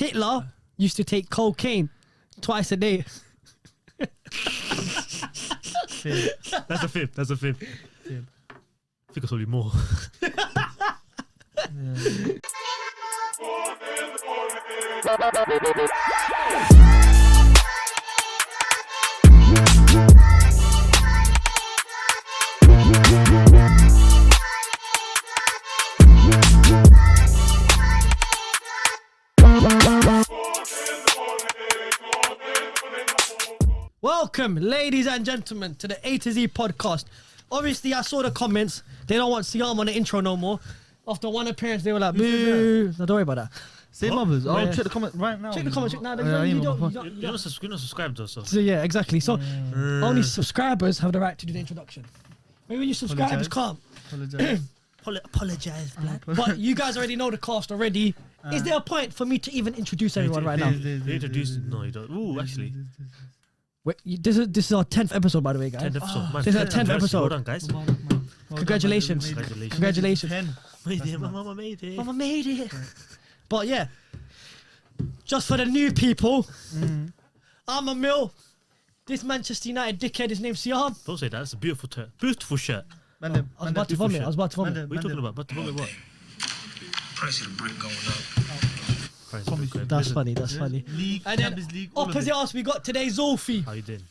Hitler used to take cocaine twice a day. That's a fib. I think it's probably more. Welcome, ladies and gentlemen, to the A to Z podcast. Obviously, I saw the comments. They don't want Siyyam on the intro no more. After one appearance, they were like, boo. No, don't worry about that. Same others. Yeah. Check the comment right now. Check the comments. Now, You're not subscribed though, so. So yeah, exactly. So only subscribers have the right to do the introduction. Maybe when you subscribe, just can't. Apologize, blood. But you guys already know the cast already. Is there a point for me to even introduce everyone right now? No, you don't. Ooh, actually. Wait, this is our 10th episode, by the way, guys. 10th episode. Man, This is our 10th episode. Well done, guys. Congratulations. Congratulations. Mama made it. Mama made it. But yeah, just for the new people, I'm Amil. This Manchester United dickhead, his name's Siyyam. Don't say that. It's a beautiful shirt. I was about to vomit. What are you talking about? About to vomit what? Price of the brick going up. That's funny. League, And then Champions League. opposite us, we got today Zulfi. How you doing?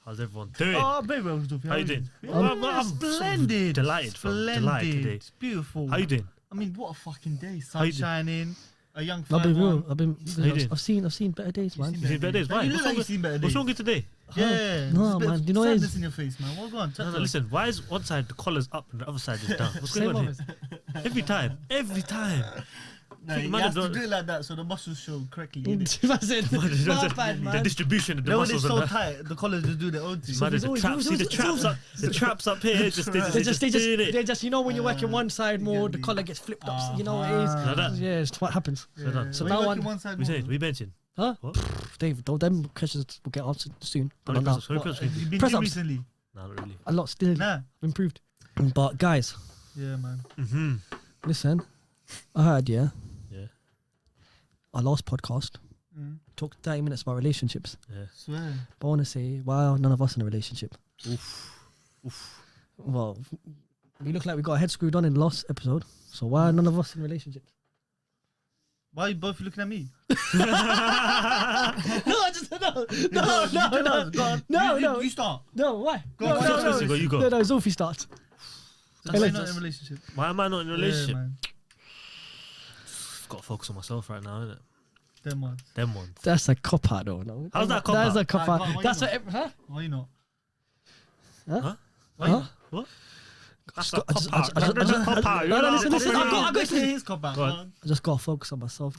How's everyone doing? Oh, baby, How you doing? I'm splendid. Delighted, fam. Delighted today. It's beautiful. How you doing? I mean, what a fucking day. you Sun doing? shining. A young I'll be fan. real. doing? I've seen better days, man. You've You see better days? Why? You look like you've seen better What's days. wrong with today? Yeah. No, man, you know what it is? Sadness in your face, man. What's going on? No, listen. Why is one side the collar's up and the other side is down? What's going on here? Every time. No, you Man, have to don't- do it like that so the muscles show correctly. innit? My bad, The man. distribution of the No, when it's muscles so and tight, the collars just do their own thing. Man, there's a always- trap. it's See the always- traps up. The traps up here. They just, you know, when you're working one side more, the collar gets flipped up. You know what it is. Like that. Yeah, it's what happens. So now When one- you work in side We more, say we benching. Huh? What? Dave, them questions will get answered soon. How But many not now. press-ups? How many what, press-ups? have you been Press gym ups. recently? No, not really. A lot still Nah. improved. But guys, Yeah, man. Mm-hmm. listen, I heard, yeah, Yeah. our last podcast talked 30 minutes about relationships. Yeah. Swear. But I want to say, why are none of us in a relationship? Oof. Well, we look like we got our head screwed on in the last episode. So why are none of us in relationships? Why are you both looking at me? No, I just no. You start. No, why? Go No, on, no, first, no. you go. No, Zulfi starts. So Hey, why look, not in a relationship? Why am I not in a relationship? Yeah, man. Got to focus on myself right now, innit? Them ones. Them ones. That's a cop out, though. No, How's that cop That's out? a cop Why out. That's not? a huh? Why you not? Huh? Why Huh? not? What? That's I a just- cop I just- out. That's a cop out. no, listen, I got Let's hear his cop out. Go on. man. I just gotta focus on myself.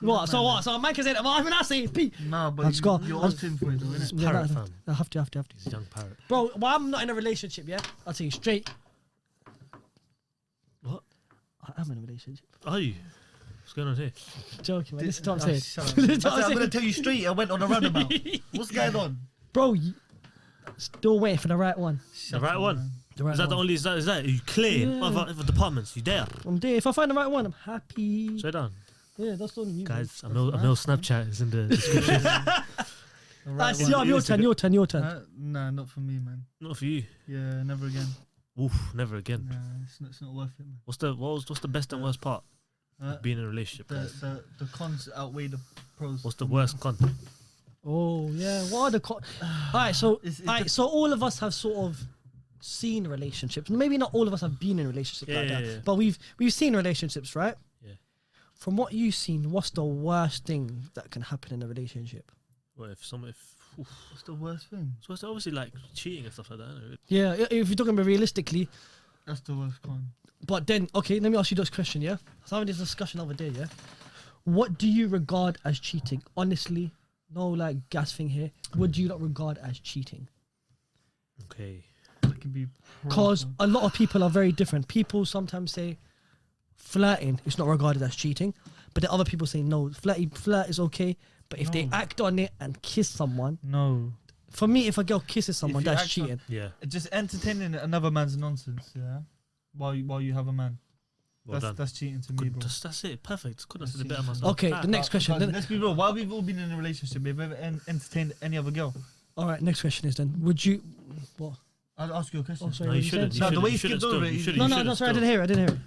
What? So what? So Mike is it? When I say P. Nah, I but just got- you're I on just- tin for it though, innit? Yeah, Parrot, no, fam. I have to. He's a young parrot. Bro, well, I'm not in a relationship, yeah? I'll tell you straight. What? I am in a relationship. Are you? What's going on here? Joking, man. Listen to what I'm Oh, saying. shut up. Listen to what I'm I'm gonna saying. tell you straight. I went on a roundabout. What's going on? Bro, still waiting for the right one. The right one? The right Is that one. the only? Is that? Are you clear? Yeah. Other departments? You there? I'm there. If I find the right one, I'm happy. Straight down. Yeah, that's the only reason. Guys, Amil Snapchat is in the description. That's your turn. Nah, not for me, man. Not for you. Yeah, never again. Oof, never again. Nah, it's not worth it, man. What's the best and worst part Uh, of being in a relationship? guys? the cons outweigh the pros. What's the worst con? Oh, yeah. What are the... Alright, so It's so all of us have sort of seen relationships. Maybe not all of us have been in relationships like that. Yeah. But we've seen relationships, right? Yeah. From what you've seen, what's the worst thing that can happen in a relationship? Well, What's the worst thing? so it's obviously like cheating and stuff like that. Isn't it? Yeah, if you're talking about realistically. That's the worst con. But then, okay, let me ask you this question, yeah? I was having this discussion the other day, yeah? What do you regard as cheating? Honestly, no like gas thing here. What do you not regard as cheating? Okay. That can be. Because a lot of people are very different. People sometimes say flirting is not regarded as cheating, but then other people say no, flirt is okay, but if they No. act on it and kiss someone, No. for me, if a girl kisses someone, you that's act on- cheating. Yeah. Just entertaining another man's nonsense, yeah. While you have a man. Well done. That's cheating to me, bro. That's it. Perfect. Couldn't have said it That's better myself. Okay, the next question. Then, Let's be real. While we've all been in a relationship, have you ever entertained any other girl? all right, next question is then, would you? What? I'll ask you a question. Oh, sorry. No, what you you shouldn't. said? You No, the way you shouldn't skipped over still. it, You shouldn't. No, You no, shouldn't sorry, I still. didn't hear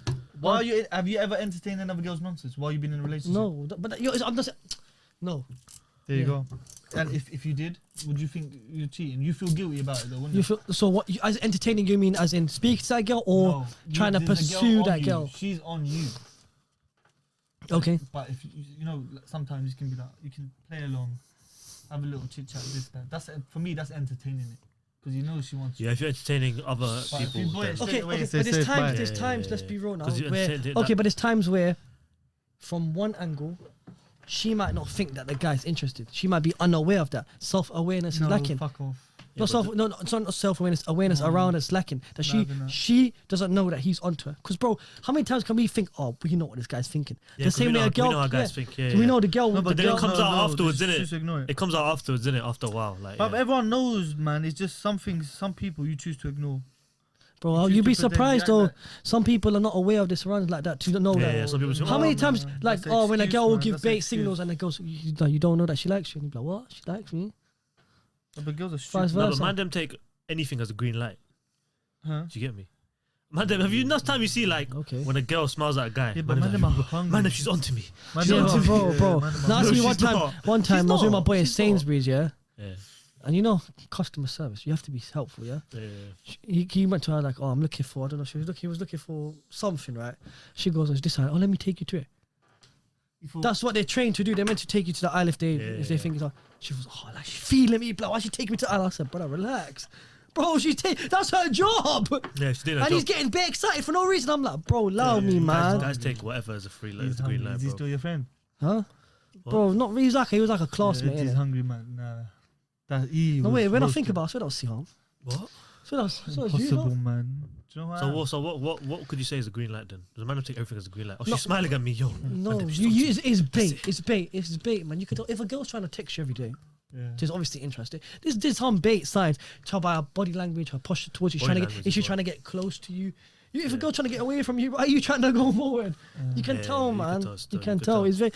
it. Have you ever entertained another girl's nonsense while you've been in a relationship? No, but I'm just. No. There you Yeah. go. And if you did, would you think you're cheating? You feel guilty about it though, wouldn't You feel so? What? As entertaining, you mean as in speak to that girl or No, trying to there's a girl pursue on that you. girl? She's on you. Okay. But if you know, sometimes you can be like, you can play along, have a little chit chat, this that. That's for me. That's entertaining it, because you know she wants. Yeah, if you're entertaining other But if you people, boy then it Okay, straight away, okay, say but there's bye. times, there's Yeah, times. yeah, Let's yeah. be real now. 'Cause you Where, said it okay, that- but there's times where, from one angle, she might not think that the guy's interested. She might be unaware of that. Self-awareness is No, lacking. fuck off. Yeah, It's not self-awareness. Awareness No. around us lacking. That No, no. she doesn't know that he's onto her. Because bro, how many times can we think, oh, we know what this guy's thinking? Yeah, The 'cause same we way know, a girl. we know how guys yeah. think. Yeah, So we yeah. know the girl. No, the but then girl it comes out afterwards, just innit? ignore it. It comes out afterwards, innit? After a while, like. But yeah. everyone knows, man. It's just some things, some people you choose to ignore. Bro, You you'd be choose to pretend surprised you though. act Some people are not aware of this surroundings like that to know Yeah, that. yeah, some people say, How oh, many no, times, man, like, that's an when a excuse, girl will man, give that's an bait excuse. signals and it goes, you don't know that she likes you, and you're like, what? She likes me? But girls are Vice stupid. No, but versa. man, them take anything as a green light. Huh? Do you get me? Man, them, have you enough time you see like Okay. when a girl smiles at a guy? Yeah, but man, man, them are hungry. man, if she's onto me. Man, She's them onto are- me. bro. man, them are Now, I No, see she's one time, not. I She's was with my not. boy in She's not. Sainsbury's, yeah? Yeah, And you know, customer service, you have to be helpful, yeah? yeah, He went to her like, oh, I'm looking for, I don't know, he was looking for something, right? She goes, it's this side, oh, let me take you to it. You thought- That's what they're trained to do. They're meant to take you to the aisle if they Yeah. think it's on. She was, oh, like, she's feeling me, bro. Why she take me to the aisle? I said, brother, relax. Bro, that's her job. yeah. She did And her he's job. getting bit excited for no reason. I'm like, bro, allow me, Guys, man. guys take whatever as a free light, He's as a green hungry. light, Is he bro. still your friend? Huh? What? Bro, not really. He was like a classmate. Yeah, he's innit? hungry, man. Nah. That No, wait, when I think about it, so that's Siyyam. What? So that's impossible, man. Do you know what? What could you say is a green light then? Does a man take everything as a green light? Oh, No. she's smiling at me, yo. No, Man, she's onto me. it's bait. It's bait. It's bait, man. You could if a girl's trying to text you every day, Yeah. she's obviously interested. There's some bait signs. Tell by her body language, her posture towards you. Body Trying to language get, is she as well. trying to get close to you? If a girl trying to get away from you, why are you trying to go forward? You can Yeah, tell, you can man. tell You still, can you can tell. tell. It's very.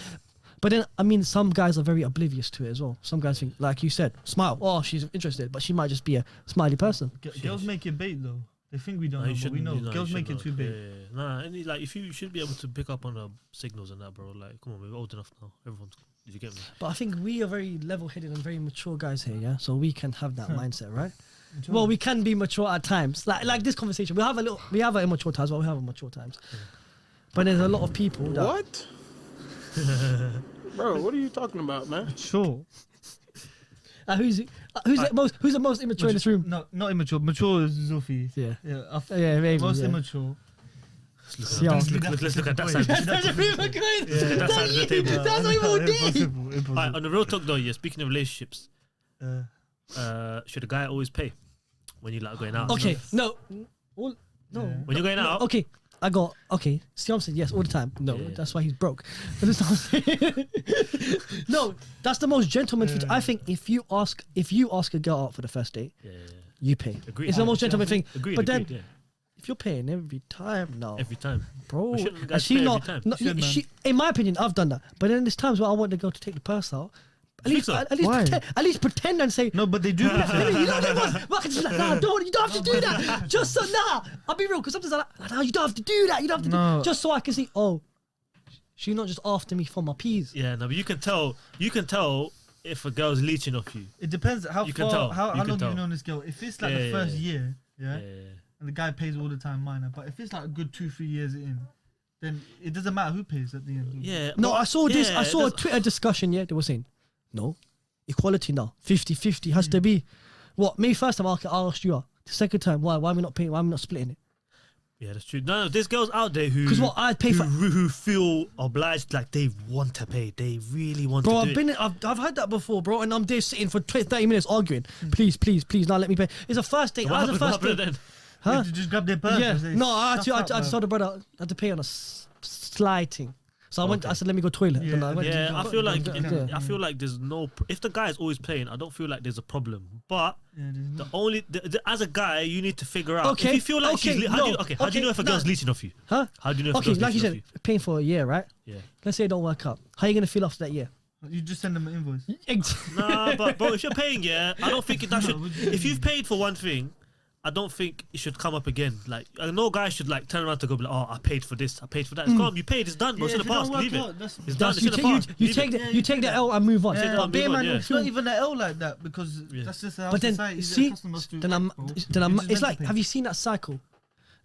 But then, I mean, some guys are very oblivious to it as well. Some guys think, like you said, smile. Oh, she's interested, but she might just be a smiley person. Girls make it bait though. They think we don't No, know, you but we shouldn't. know. No, you Girls should make it know. too big. Yeah. Nah, and like if you should be able to pick up on the signals and that, bro. Like, come on, we're old enough now. Everyone's. Did you get me? But I think we are very level-headed and very mature guys here, yeah. So we can have that mindset, right? Well, we can be mature at times. Like this conversation, we have our immature times, but we have our mature times. But there's a lot of people that What? Bro, what are you talking about, man? Sure. who's the most immature in this room? No, not immature. Mature is Zulfi. Yeah. Yeah. Yeah, maybe. Most yeah. immature. Yeah. Let's look at that side. That's not even good. That side of the table. That's not even deep. Impossible. Alright, on the real talk though, yeah. Speaking of relationships, Uh, should a guy always pay when you like going out? Okay, no. No. Yeah. When you're going out, Okay, Siyyam said yes all the time. No, Yeah. that's why he's broke. But that's not what I'm saying. No, that's the most gentleman thing. I think if you ask a girl out for the first date, yeah. you pay. Agreed. It's the most gentleman thing. Agreed. But then agreed, yeah. if you're paying every time, no, Every time. bro. But shouldn't the And guys she pay not. every time? No, Should, man. she, in my opinion, I've done that. But then there's times where I want the girl to take the purse out. At You least, think so? at least, Why? at least pretend and say. no, but they do. You don't have to do that. Just so I'll be real, because sometimes I'm like, nah, you don't have to do that. You don't have to No. do just so I can see. Oh, she's not just after me for my peas. Yeah, no, but you can tell if a girl's leeching off you. It depends how You can far. tell. How You can long tell. have you known this girl? If it's like Yeah, the yeah, first yeah. year, yeah, Yeah. and the guy pays all the time, minor. But if it's like a good 2-3 years in, then it doesn't matter who pays at the end. Yeah. No, but- I saw this. yeah, I saw a that's- Twitter discussion. Yeah, they were saying, no, equality now, 50-50 has to be. What? Me first time, I asked you out. The second time, why? Why are we not paying? Why are we not splitting it? Yeah, that's true. No, there's girls out there who 'Cause what, I'd pay for- who feel obliged, like they want to pay. They really want Bro, to do it. I've had that before, bro, and I'm there sitting for 30 minutes arguing. Please, now let me pay. It's a first date. What As a happened, first what happened date. then? Huh? You just grab their purse. Yeah. and say, No, I "Shut up, just told the man." brother I had to pay on a sliding. So I said, let me go toilet. Yeah. Then I went to Yeah, the- I feel like there's no. If the guy is always playing, I don't feel like there's a problem. But as a guy, you need to figure out. Okay, If you feel like okay, she's, how do you know if a girl's no. leeching off you? Huh? How do you know if Okay, a girl's like you leeching off said, you? paying for a year, right? Yeah. Let's say it don't work out. How are you gonna feel after that year? You just send them an invoice. Nah, but bro, if you're paying, yeah, I don't think that should. what do you If you've paid for one thing, I don't think it should come up again. Like, no guy should like turn around to go be like, oh, I paid for this, I paid for that. It's gone, you paid, it's done, bro. It's in the past. Leave it. It's done. It's in the past. You take the L and move on. Yeah, But bear in mind, yeah. It's not even an L like that because that's just how But then society is. see, Customers do then work, I'm. bro. Then You're I'm. just It's meant to like, pay. have you seen that cycle?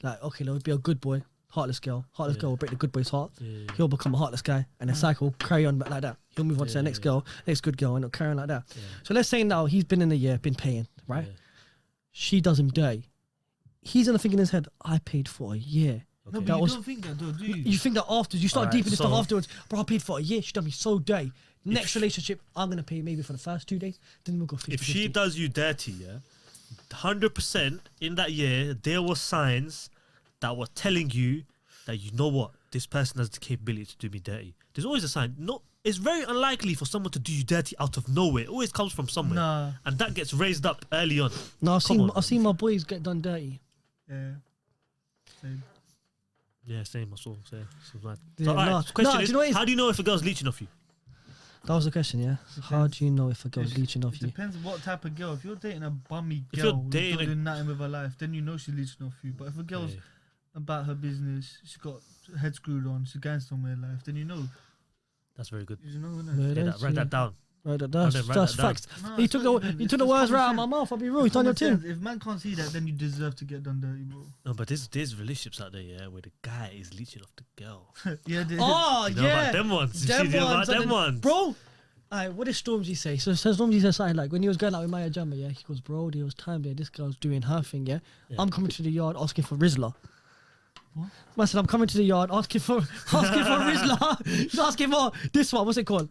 Like, okay, there'll be a good boy, heartless girl will break the good boy's heart. Yeah. He'll become a heartless guy, and the cycle will carry on like that. He'll move on to the next girl, next good girl, and it'll carry on like that. Yeah. So let's say now he's been in a year, been paying, right? Yeah. She does him dirty. He's gonna think in his head, I paid for a year. No, but That you was- don't think that though, do you? You think that afterwards, you start Alright, deep in the stuff so- afterwards. Bro, I paid for a year. She done me so dirty. Next relationship, I'm gonna pay maybe for the first 2 days. Then we'll go 50. If she does you dirty, 100% in that year, there were signs that were telling you that you know what, this person has the capability to do me dirty. There's always a sign. No, it's very unlikely for someone to do you dirty out of nowhere. It always comes from somewhere, Nah. and that gets raised up early on. No, Come on. I've seen my boys get done dirty. Yeah. Same. Yeah, same. I saw. Same. So, right. Yeah, So, alright, no, question do is, you know what it is? how do you know if a girl's leeching off you? That was the question, yeah. How do you know if a girl's leeching off It you? depends what type of girl. If you're dating a bummy If you're girl who's dating not a- doing nothing with her life, then you know she's leeching off you. But if a girl's Yeah. about her business, she's got her head screwed on, she's going somewhere in life, then you know. That's very good. You know, Yeah, innit? Yeah, that's- write that down. Right, then that's write that down. facts. No, You it's took not the even- you it's took the just words right out of common my sense. mouth. I'll be rude. It's on your Common tin. sense. If man can't see that, then you deserve to get done dirty, bro. No, but there's relationships out there, yeah, where the guy is leeching off the girl. Yeah, Oh You know yeah, about them ones. You them see about ones, and them then- ones. bro. Alright, what did Stormzy say? So Stormzy said something like when he was going out with Maya Jama, yeah, he goes, bro, there was time there. This girl's doing her thing, yeah. I'm coming to the yard asking for Rizla. What? I said, I'm coming to the yard asking for Rizla. He's asking for this one. What's it called?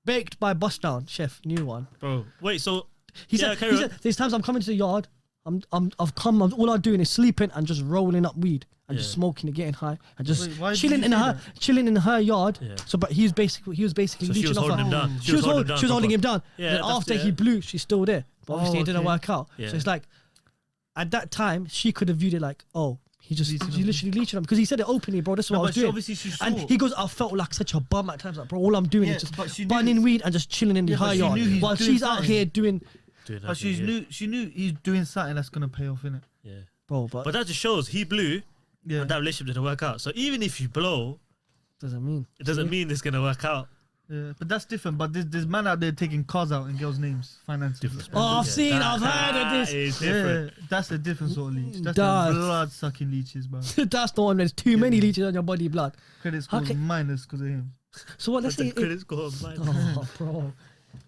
Baked by Bust Down Chef, new one. Bro, wait, so He Yeah, said, carry he on. said, there's times I'm coming to the yard. All I'm doing is sleeping and just rolling up weed and just Yeah. smoking and getting high and just Wait, why did chilling you in say her that? chilling in her yard. Yeah. So, but he was basically So she was leeching off holding her. him down. She was holding him down. Yeah, Then that's- after yeah. he blew, she's still there. But obviously it didn't okay. work out. Yeah. So it's like at that time she could have viewed it like, oh, he literally leeching him because he said it openly, bro. This is what I No, was but she doing. obviously she saw. And he goes, I felt like such a bum at times. Like, bro, all I'm doing Yeah, is but just she knew- burning weed and just chilling in Yeah, her but she yard knew he's while doing she's out something. here doing, doing But that thing, yeah. she knew he's doing something that's gonna pay off, innit? Yeah. bro. But that just shows he blew Yeah. and that relationship didn't work out. So even if you blow, doesn't mean it doesn't See? mean it's gonna work out. Yeah, but that's different. But there's man out there taking cars out in girls' names, finances. Different. Oh, I've Yeah. seen, I've heard of this. That is Yeah, different. that's a different sort of leech. That's Does. blood sucking leeches, bro. That's the one. There's too many leeches on your body, blood. Credit score Okay. minus because of him. So what? Let's But say, the credit score of mine. oh, bro.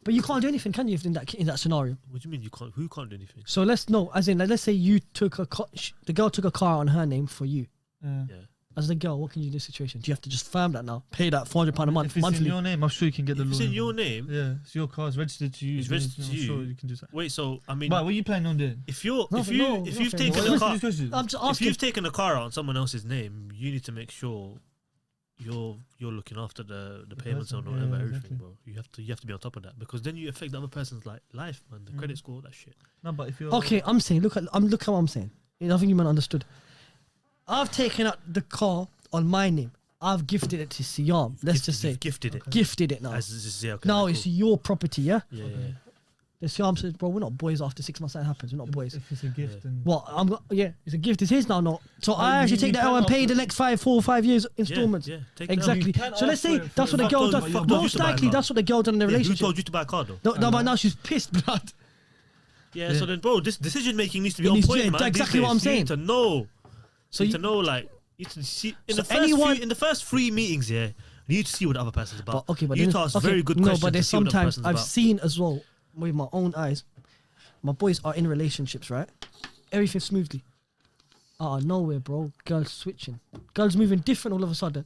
But you can't do anything, can you? If in that scenario. What do you mean you can't? Who can't do anything? So let's know, as in, like, let's say you took the girl took a car on her name for you. Yeah. Yeah. As the girl, what can you do in this situation? Do you have to just firm that now? Pay that £400 a month If it's monthly? in your name, I'm sure you can get the If it's loan. in your name, Yeah, it's your car. It's registered to you. It's then registered to I'm sure you. you can do that. wait. So I mean, But what are you planning on doing? if you're Nothing, no, if you've nothing. taken What a car, This question? I'm just if asking. you've taken a car out on someone else's name, you need to make sure you're looking after the payments person, and whatever, yeah, everything, exactly. bro. You have to be on top of that because then you affect the other person's like life, man. The credit score, that shit. No, but if you're Okay, I'm saying, look how I'm saying. I think you might understood. I've taken out the car on my name. I've gifted it to Siyyam. Let's just say You've gifted it. gifted it now. Yeah, okay, Now right, it's cool. your property, yeah. Yeah, yeah. The Siyyam says, bro, we're not boys after 6 months that happens. We're not boys. if it's a gift, then What? It's a gift. It's his now, not. So I actually you take the L and cannot pay the put- next 4 or 5 years installments. Yeah, take that. Exactly. You can So let's ask say for it that's for what the it. girl Fuck done. those, fuck those Most to buy a likely car. that's what the girl done in the Yeah, who relationship. told you to buy a car though? No, but now she's pissed, blood. Yeah, so then, bro, this decision making needs to be It on needs- point, yeah, man. that's these exactly what days. I'm You saying. need to know. So You need you, to know, like, you need to see in So the first anyone- in the first 3 meetings, yeah, you need to see what the other person's about. but okay, but you then, need to ask okay, very good no, questions. but there's to see what the other sometimes person's I've about. seen as well with my own eyes. My boys are in relationships, right? Everything smoothly. Out of nowhere, bro. Girls switching. Girls moving different all of a sudden.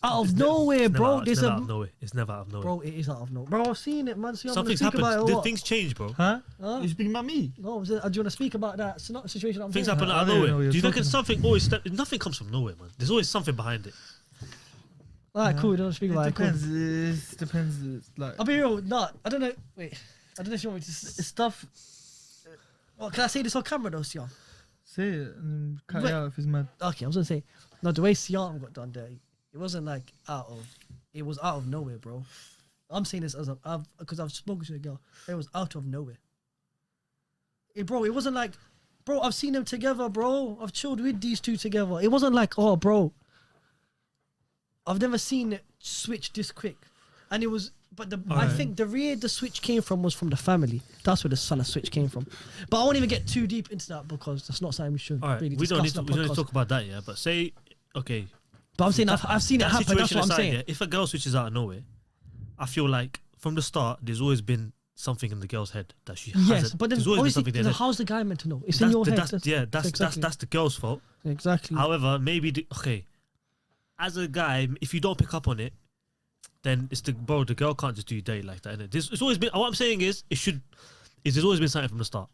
Out of nowhere, It's bro. never, There's it's never a out of nowhere. It's never out of nowhere. bro. It is out of nowhere, bro. I've seen it, man. So Something's speak about it. happened. Or what? Things change, bro. huh? Huh? You speaking about me? No, do you want to speak about that? It's not a situation. I'm Things saying. happen I out of don't know nowhere. what you're Do you think talking it's something always? Nothing comes from nowhere, man. There's always something behind it. Alright, cool. Don't speak about It it. Cool. depends. It depends. It's like I'll be real. No, I don't know. Wait, I don't know if you want me to. stuff. Well, can I say this on camera though, Siyyam? Say it and cut Wait. it out if it's mad. Okay, I was gonna say, no, the way Siyyam got done there, it wasn't like it was out of nowhere, bro. I'm saying this as because I've spoken to a girl. It was out of nowhere. Bro, it wasn't like, bro, I've seen them together, bro. I've chilled with these two together. It wasn't like, oh, bro, I've never seen it switch this quick. And it was, but I think the switch came from was from the family. That's where the son of switch came from. But I won't even get too deep into that because that's not something we should really we don't discuss. need to talk about that, yeah. But say, okay. But I'm saying I've seen it that happen. That's situation what I'm aside, saying. yeah, if a girl switches out of nowhere, I feel like from the start there's always been something in the girl's head that she hasn't. Yes, but then there's always been obviously, something there. how's the guy meant to know? It's in your head. That's the girl's fault. Exactly. However, maybe as a guy, if you don't pick up on it, then it's the girl can't just do you dirty like that. Innit? It's always been. What I'm saying is, there's always been something from the start.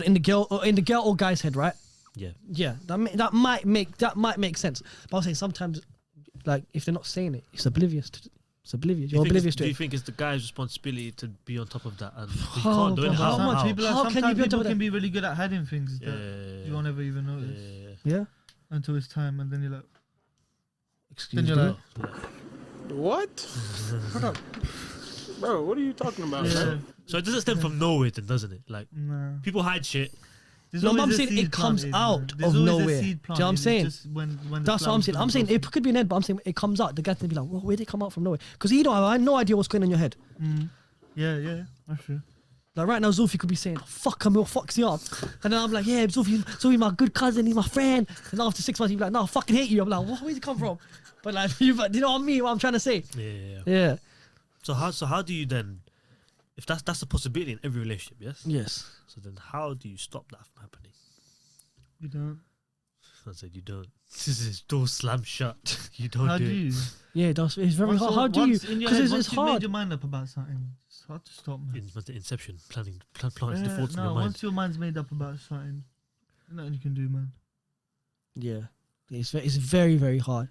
In the girl or guy's head, right? Yeah. Yeah, that might make sense. But I'm saying sometimes, like if they're not saying it, it's oblivious. You're oblivious to Do it. you think it's the guy's responsibility to be on top of that? And you How, can't do it. bro, How? how much How? People How can you sometimes be on top people of that? can be really good at hiding things Yeah. that you won't ever even notice Yeah. until it's time, and then you're like, Excuse then me. you're like, What? Bro, what are you talking about, yeah, man? So it doesn't stem from nowhere, then, doesn't it? Like nah. people hide shit. There's No, always I'm a saying seed it comes planted, out man. There's of always a nowhere. seed Do you know what I'm planted, it's saying? just when the That's what I'm flowers saying. don't I'm saying blossom. it could be an head, but I'm saying it comes out. The guy's gonna be like, well, where'd it come out from nowhere? Because I have no idea what's going on in your head. Yeah, that's true. Like right now, Zulfi could be saying, fuck Amil, fuck Siyyam. And then I'm like, yeah, Zulfi my good cousin, he's my friend. And after 6 months, he'd be like, no, I fucking hate you. I'm like, where'd it come from? But like, you know what I mean? What I'm trying to say? Yeah. So how do you then, if that's a possibility in every relationship, yes? Yes. So then how do you stop that from happening? You don't. I said you don't. This is door slam shut. You don't How do do it. you? Yeah, it's very hard. How do you? Because it's Once you made hard. your mind up about something, it's hard to stop, man. What's the inception? Planting the thoughts in No, your mind. once your mind's made up about something, there's nothing you can do, man. Yeah. It's very, very hard.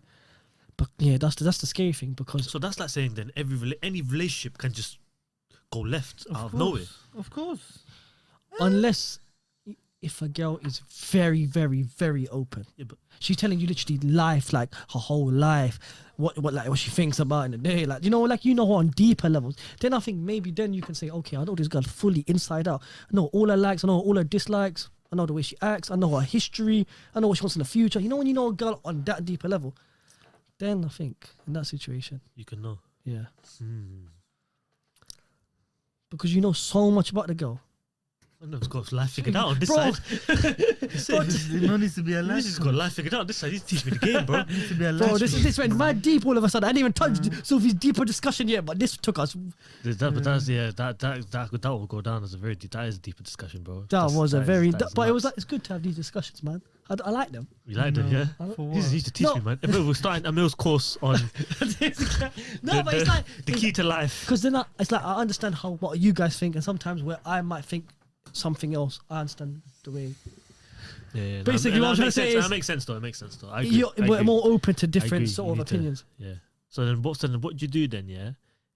But yeah, that's the scary thing because So that's like saying then any relationship can just go left out of nowhere. Of course. unless if a girl is very, very, very open, Yeah, but she's telling you literally life, like her whole life, what she thinks about in the day, like her on deeper levels. Then I think maybe then you can say, okay, I know this girl fully inside out. I know all her likes, I know all her dislikes, I know the way she acts, I know her history, I know what she wants in the future. You know when you know a girl on that deeper level, then I think in that situation, you can know. yeah, Hmm. because you know so much about the girl. I know it's got life figured out on this Bro. side. No needs to be alive. This has got life figured out on this side. He's teaching me the game, bro. Needs to be alive. Bro, this went mad deep all of a sudden. I didn't even touch Sophie's deeper discussion yet, but this took us. That will go down as a very deep. That is a deeper discussion, bro. But it was nuts. like it's good to have these discussions, man. I like them. You like them, yeah? For He's what? used to teach No. me, man. We're starting Amil's course on No, but it's like the key to life. because then it's like I understand what you guys think, and sometimes where I might think something else, I understand the way Yeah, Basically, what I'm trying to say is- that makes sense though. It makes sense though. I agree. we're more open to I different agree. sort You of need to- opinions. Yeah. So then what do you do then? Yeah.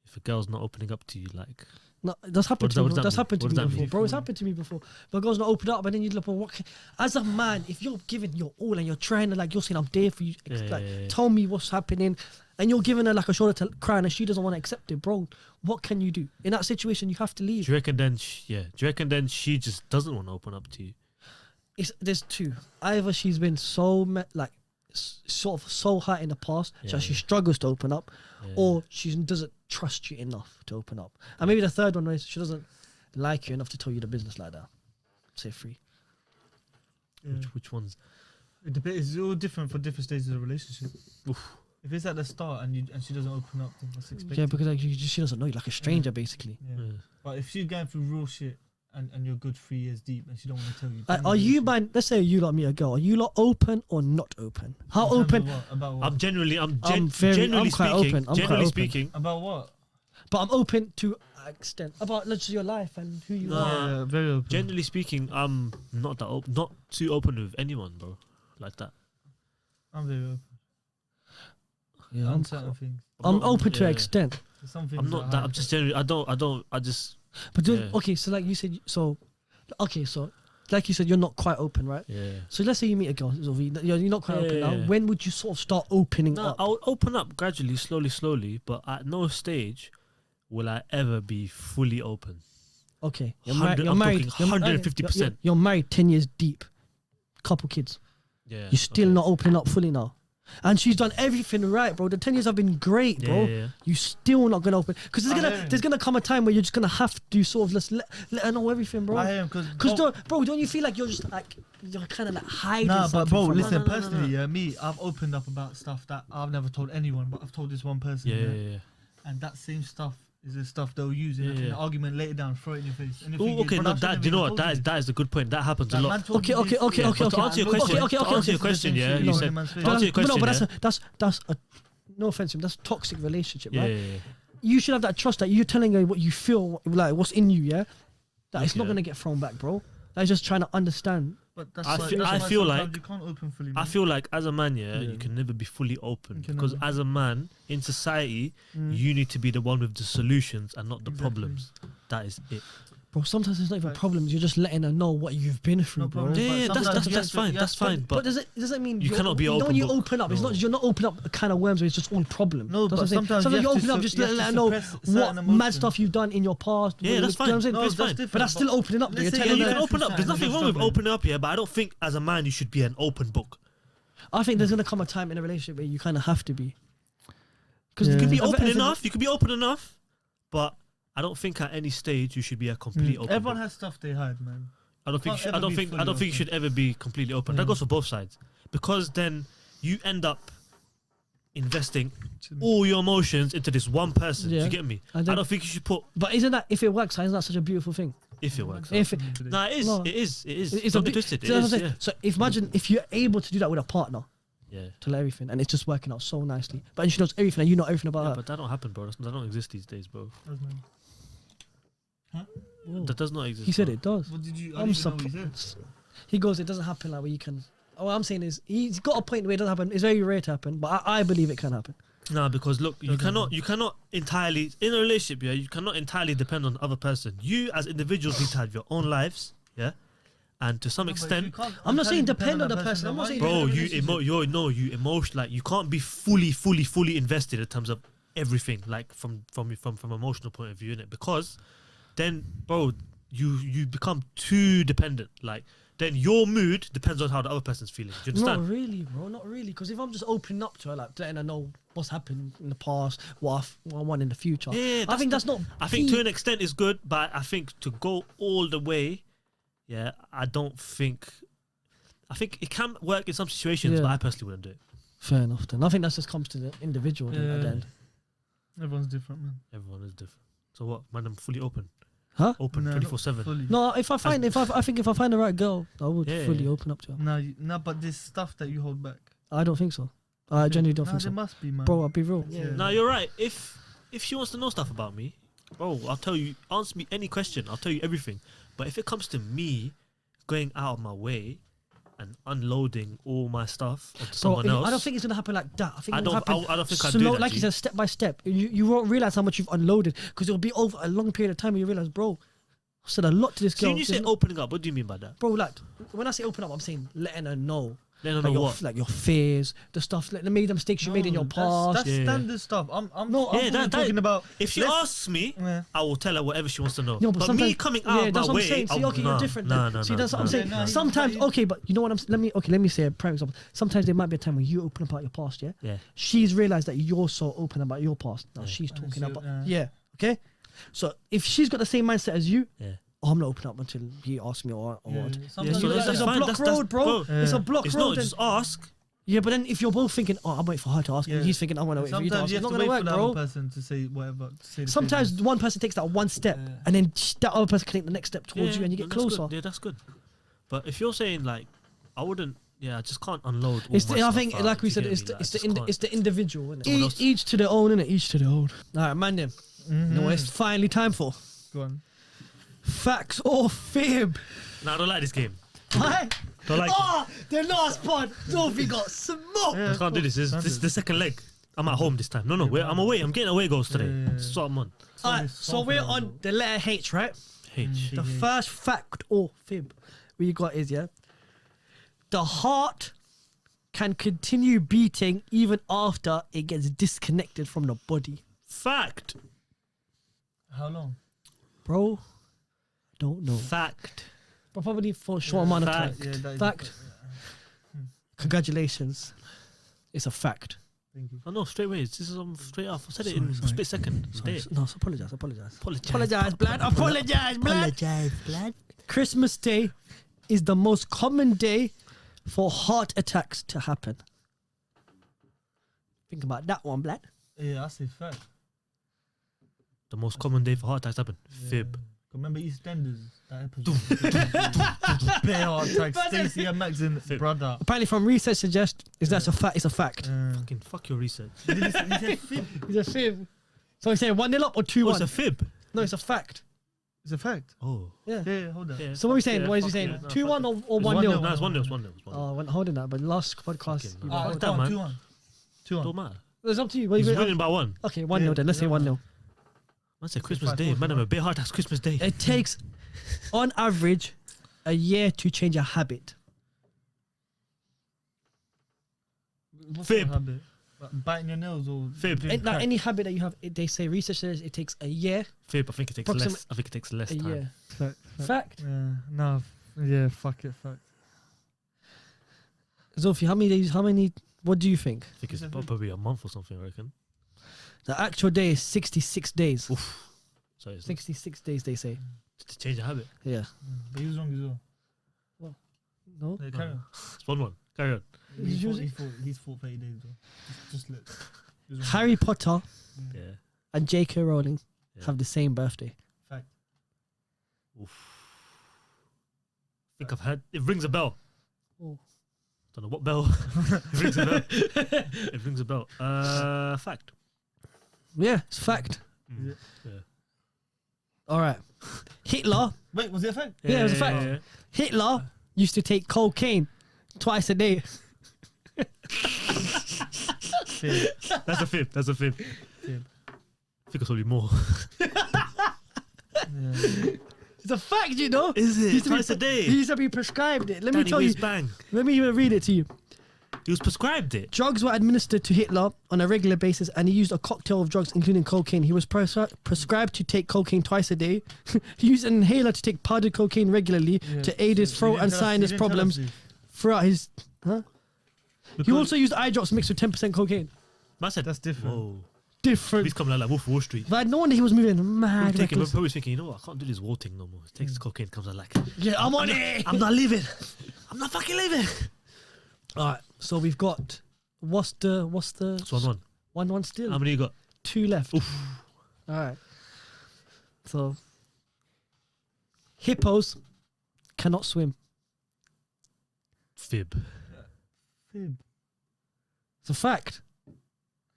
If a girl's not opening up to you, like No, that's happened What to me. does that That's mean? happened to What me does that before, mean? bro. It's happened to me before. But girls not open up, and then you look, well, as a man, if you're giving your all and you're trying to you're saying, I'm there for you, Yeah. tell me what's happening, and you're giving her a shoulder to cry, and she doesn't want to accept it, bro. What can you do in that situation? You have to leave. do you reckon then? Do you reckon then she just doesn't want to open up to you? There's two. Either she's been so sort of so hurt in the past, so Yeah, she yeah. struggles to open up, Yeah. or she doesn't trust you enough to open up. And maybe the third one is she doesn't like you enough to tell you the business like that. Say free. Which ones? It's all different for different stages of the relationship. If it's at the start and she doesn't open up, then what's expected? Yeah, because she doesn't know you, like a stranger, basically. Yeah. Yeah. But if she's going through real shit and you're good 3 years deep and she don't want to tell you, Are you, man? Let's say you lot meet a girl. Are you lot open or not open? How open? About what? I'm generally quite open. I'm quite open. speaking. About what? But I'm open to an extent about just your life and who you are. Yeah, very open. Generally speaking, I'm not that open, not too open with anyone, bro. Like that. I'm very open. Yeah, on certain things. I'm open to yeah. an extent. Some things I'm not are that. hard. I'm just generally. I just. But then, Yeah. okay, so like you said, so like you said, you're not quite open, right? Yeah. So let's say you meet a girl, Zulfi, you're not quite open now. Yeah. When would you sort of start opening No, up? I'll open up gradually, slowly, but at no stage will I ever be fully open. Okay, you're 100 I'm married. talking 150%. You're married 10 years deep, couple kids. Yeah. You're still not opening up fully now. And she's done everything right, bro. The 10 years have been great, bro. Yeah. You still not gonna open because I there's gonna come a time where you're just gonna have to sort of just let her know everything, bro. I am Because don't you feel like you're just like you're kind of like hiding? Nah, but something bro, from her? listen, personally, yeah, me, I've opened up about stuff that I've never told anyone, but I've told this one person. Yeah. And that same stuff is the stuff they'll use in Yeah. an argument later down, throw it in your face. And the Oh, thing is, okay. bro, No, I shouldn't that. have Do you know even what? told you. That is a good point. That happens a That lot. man told Okay, you okay, this, okay, yeah, okay, but to okay. answer your Okay, question, okay, to okay, answer your okay. question, This yeah, is you the said. same man's face. To answer your question, no, but yeah. that's a no offense to him. That's a toxic relationship, Yeah, right? yeah. You should have that trust that you're telling her what you feel, like what's in you, yeah. That it's not Okay. gonna get thrown back, bro. That's just trying to understand. But that's I why- feel- that's I why feel sometimes like- you can't open fully. I man. feel like as a man, Yeah. you can never be fully open You can because never. as a man in society, Mm. you need to be the one with the solutions and not the Exactly. problems. That is it. Bro, sometimes it's not even Facts. problems. You're just letting her know what you've been through, No bro. problem. Yeah, But that's sometimes you that's have to- fine. you That's have to- fine. But But does that mean you cannot be you know open when you book. open up, it's No. not you're not opening up a can of worms where it's just all problems. No, That's but what I'm saying. sometimes you you have open to up, just you let have her to know suppress what certain mad emotions. stuff you've done in your past. Yeah, that's You know what I'm fine. saying? No, It's that's fine. different. But that's still opening up. Let's You're say telling you you're her. can open up. There's That's nothing no wrong with problem. opening up here, but I don't think as a man you should be an open book. I think there's gonna come a time in a relationship where you kind of have to be. Because You Yeah. can be open enough. You can be open enough, but I don't think at any stage you should be a complete open Everyone book. has stuff they hide, man. I don't think. can't I ever don't be think. fully I don't think you open. should ever be completely open. That Yeah. goes for both sides, because then you end up investing all your emotions into this one person. Do Yeah. you get me? And I then- don't think you should put But isn't that if it works? Isn't that such a beautiful thing? if it works. If it, Nah, it is. No. It is. It is. it's Don't a get bit- twisted. It so that's is. what I'm saying. Yeah. So imagine if you're able to do that with a partner, Yeah. tell her everything, and it's just working out so nicely. But she knows everything, and you know everything about Yeah, her. but that don't happen, bro. That don't exist these days, bro. Whoa. That does not exist. He said bro. it does. What did you? I I'm didn't even know what he said. surprised. He goes, it doesn't happen like where you can. What I'm saying is, he's got a point where it doesn't happen. It's very rare to happen, but I believe it can happen. Nah, because look, you Doesn't cannot entirely in a relationship. Yeah, you cannot entirely depend on the other person. You as individuals need to have your own lives. Yeah, and to some No, but extent, you can't I'm not saying entirely depend on the that person. I'm not Why saying you bro, in a you relationship? you emotion like you can't be fully invested in terms of everything, like from emotional point of view in it, because then, bro, you become too dependent. Like then your mood depends on how the other person's feeling. Do you Not understand? really, bro. Not really. Because if I'm just opening up to her, like letting her know what's happened in the past, what I want in the future, Yeah, I think that's not. I think deep. to an extent is good, but I think to go all the way, yeah, I don't think. I think it can work in some situations, Yeah. but I personally wouldn't do it. Fair enough. Then I think that just comes to the individual then at the Yeah. end. Everyone's different, man. Everyone is different. So what? Man, I'm fully open. Huh? Open Nah, 24/7. fully. No, if I find if I think if I find the right girl, I would Yeah, fully yeah. open up to her. No, but there's stuff that you hold back. I don't think so. I genuinely don't Nah, think there so. must be, man. Bro, I'll be real. Yeah. No, you're right. If she wants to know stuff about me, bro, I'll tell you. Ask me any question. I'll tell you everything. But if it comes to me going out of my way and unloading all my stuff onto Bro, someone else, I don't think it's gonna happen like that. I think I it'll don't- happen I don't think I'd do slow, that, like G. you said, step by step. You won't realize how much you've unloaded because it'll be over a long period of time. And you realize, bro, I've said a lot to this So girl. when you say There's no- opening up, what do you mean by that? bro, like when I say open up, I'm saying letting her know. Let her Like know your, what. like your fears, the stuff, like the mistakes you made in your past. That's Yeah. standard stuff. I'm No, I'm yeah, that- talking about. If she let's- asks me, Yeah. I will tell her whatever she wants to know. No, but me sometimes- coming yeah, out of that's my what way, I'm saying. See, I'll- okay, nah, you're different. Nah, then. nah, See, nah, that's what I'm nah, saying. nah. Sometimes, okay, but you know what I'm. Let me say a prime example. Sometimes there might be a time where you open up about your past. Yeah. Yeah. She's realized that you're so open about your past. Now she's And talking so, about. yeah. Yeah. Okay. So if she's got the same mindset as you, Yeah. I'm not open up until he asks me or Yeah, what. sometimes Yeah, so You know, that's it's a fine. block That's- road, bro. bro. It's a Yeah. block It's road. not then- just ask. Yeah, but then if you're both thinking, oh, I'm waiting for her to ask, Yeah. and he's thinking, I want to wait for you to Sometimes ask, you it's have not to gonna wait work, for the bro. other person to say whatever. To say the Sometimes same one person takes that one step, Yeah. and then that other person can take the next step towards you, and you get that's good. closer. Yeah, that's good. But if you're saying like, I wouldn't. Yeah, I just can't unload. All It's my I stuff think, out, like do we you said, get it's me? the Like, it's I the just can't. it's the individual, isn't Someone it? else- Each to their own, innit? Each to their own. All right, man. Then Mhm. you know what it's finally time for Go on. facts or fib. Nah, I don't like this game. Right? Don't like. Oh, the last pod, Zulfi got smoked. I can't do this. This is the second leg. I'm at home this time. No, I'm away. I'm getting away goals today. Yeah. That's what I'm on. Alright, so we're on the letter H, right? H. The first fact or fib we got is, the heart can continue beating even after it gets disconnected from the body. Fact. How long? Bro, don't know. Fact. But probably for a short amount of time. Fact. Yeah, that is Fact. Congratulations. It's a fact. Thank you. I know straight away. This is straight off. I said it in a split second. Sorry, no, apologize. Apologize, Blood. Apologize, blood. Christmas Day is the most common day for heart attacks to happen. Think about that one, blood. Yeah, I say fact. The most common day for heart attacks happen. Fib. Remember EastEnders? That episode. Bare heart attacks. Stacey and Max and brother. Apparently, from research suggests that's a fact. It's a fact. Fucking fuck your research. He said fib. It's a fib. So we say 1-0 up or 2-1? Oh, it's a fib. No, it's a fact. It's a fact. Oh. Yeah. Yeah, hold on. Yeah, So what are we saying? yeah, What is he fuck saying? yeah, no, 2-1 or It's 1-0? No, it's 1-0. It's 1-0. Oh, I'm holding that. But last podcast, Fucking- you Ah, know, fuck that, man. 2-1. 2-1. Don't matter. it's up to you. What He's do you winning by 1. Okay, 1-0 Yeah, then. Let's say yeah. 1-0. Man said Christmas 5-4, Day. Man, I'm a bit heart attacks Christmas Day. It takes, on average, a year to change a habit. What's Fib. that habit? Like biting your nails or Fib. doing Like crack? any habit that you have, they say research says it takes a year. Fib. I think it takes Approximate- less. I think it takes less A time. year. Fact. Fact. Yeah, no. Yeah, fuck it. Fact. Zulfi, how many days? What do you think? I think it's probably a month or something. I reckon. The actual day is 66 days. So it's 66 days, they say. to change a habit. Yeah. But he was wrong as well. No? Yeah, carry on. It's 1-1. Carry on. He's fought 30 days though. Just let. he was wrong. Harry Potter Yeah. and J.K. Rowling Yeah. have the same birthday. Fact. I think I've heard. It rings a bell. Oh. Don't know what bell. It rings a bell. It rings a bell. Fact. Yeah, it's fact. Is it? Yeah. All right. Hitler. Wait, was it a fact? Yeah, it was a fact. yeah. Hitler used to take cocaine twice a day. Fib. That's a fib. That's a fib. Fib. I think it's probably more. Yeah. It's a fact, you know. Is He it? used to be Twice a day. He used to be prescribed it. Let me Danny tell you. Whiz Bang. Let me even read it to you. He was prescribed it. Drugs were administered to Hitler on a regular basis, and he used a cocktail of drugs, including cocaine. He was prescribed to take cocaine twice a day. He used an inhaler to take powdered cocaine regularly Yeah. to aid his You throat didn't and tell us- you sinus didn't tell us problems this. throughout his. Huh? He Because also used eye drops mixed with 10% cocaine. Man said That's different. Whoa. Different. He's coming like Wolf of Wall Street. But no wonder he was moving mad. We're reckless. probably thinking, you know what? I can't do this wall thing no more. He takes the cocaine, comes out like, Yeah, I'm on it. I'm not leaving. I'm not fucking leaving. All right, so we've got what's the It's 1-1. 1-1 still. How many you got? 2 left. Oof. All right. So hippos cannot swim. Fib. Fib. It's a fact.